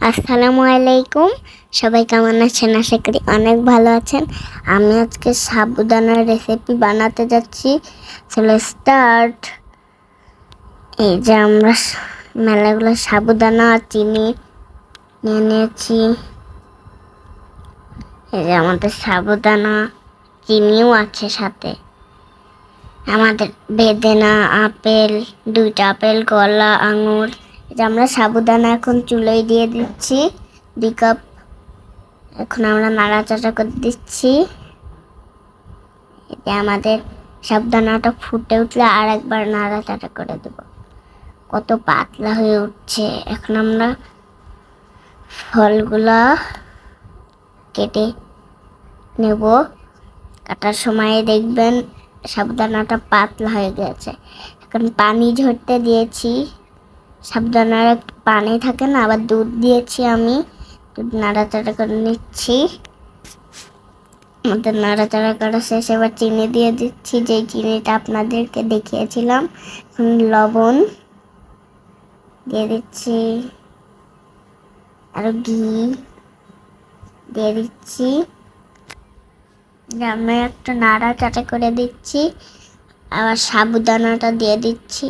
আসসালামু আলাইকুম। সবাই কেমন আছেন? আশা করি অনেক ভালো আছেন। আমি আজকে সাবুদানার রেসিপি বানাতে যাচ্ছি। চলো স্টার্ট। এই যে আমরা মেলাগুলো সাবুদানা আর চিনি নিয়ে নিয়েছি। এই যে আমাদের সাবুদানা, চিনিও আছে সাথে। আমাদের বেদেনা, আপেল, 2টা আপেল, কলা, আঙুর। এই যে আমরা সাবুদানা এখন চুলায় দিয়ে দিচ্ছি 2 কাপ। এখন আমরা নাড়াচাড়া করে দিচ্ছি। এতে আমাদের সাবুদানাটা ফুটে উঠলে আর একবার নাড়াচাড়া করে দেব। কত পাতলা হয়ে উঠছে। এখন আমরা ফলগুলা কেটে নেব। কাটার সময় দেখবেন সাবুদানাটা পাতলা হয়ে গেছে। এখন পানি ঝরতে দিয়েছি। সাবুদানার একটু পানি থাকে না, আবার দুধ দিয়েছি আমি। দুধ নাড়াচাড়া করে নিচ্ছি। আমাদের নাড়াচাড়া করা শেষ। এবার চিনি দিয়ে দিচ্ছি, যে চিনিটা আপনাদেরকে দেখিয়েছিলাম। লবণ দিয়ে দিচ্ছি, আর ঘি দিয়ে দিচ্ছি। আমি একটা নাড়াচাড়া করে দিচ্ছি। আবার সাবুদানাটা দিয়ে দিচ্ছি।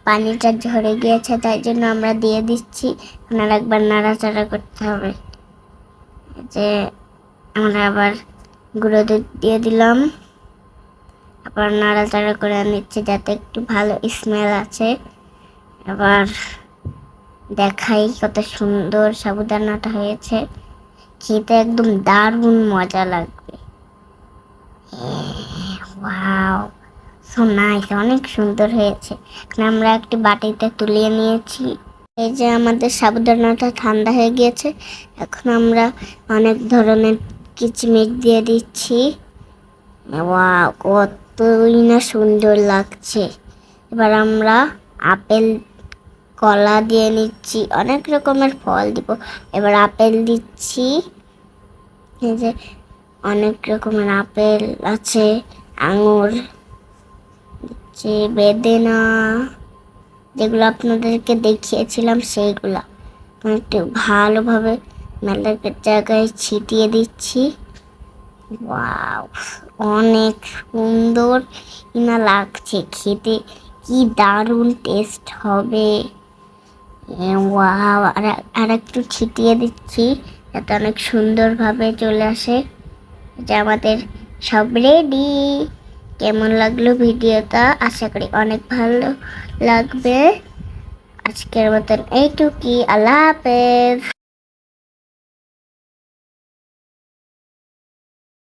পানিটা ঝরে গিয়েছে, তাই জন্য আমরা দিয়ে দিচ্ছি। আপনার একবার নাড়াচাড়া করতে হবে। যে আমরা আবার গুঁড়ো দুধ দিয়ে দিলাম। আবার নাড়াচাড়া করে নিচ্ছি যাতে একটু ভালো স্মেল আছে। এবার দেখাই কত সুন্দর সাবুদানাটা হয়েছে। খেতে একদম দারুণ মজা লাগবে। ওয়াও, সো নাইস, অনেক সুন্দর হয়েছে। আমরা একটি বাটিতে তুলিয়ে নিয়েছি। এই যে আমাদের সাবুদানাটা ঠান্ডা হয়ে গিয়েছে। এখন আমরা অনেক ধরনের কিচমিচ দিয়ে দিচ্ছি। ওয়াও, কতই না সুন্দর লাগছে। এবার আমরা আপেল, কলা দিয়ে নিচ্ছি। অনেক রকমের ফল দিব। এবার আপেল দিচ্ছি। এই যে অনেক রকমের আপেল আছে, আঙুর দিচ্ছি, বেদেনা, যেগুলো আপনাদেরকে দেখিয়েছিলাম সেইগুলা একটু ভালোভাবে মেলার জায়গায় ছিটিয়ে দিচ্ছি। ওয়াও, অনেক সুন্দর না লাগছে খেতে। কি দারুণ টেস্ট হবে। ওয়াও, আর একটু ছিটিয়ে দিচ্ছি যাতে অনেক সুন্দরভাবে চলে আসে। যে আমাদের সব রেডি। কেমন লাগলো ভিডিওটা? আশা করি অনেক ভালো লাগবে। আজকের মতন এইটুকুই। আল্লাহ হাফেজ।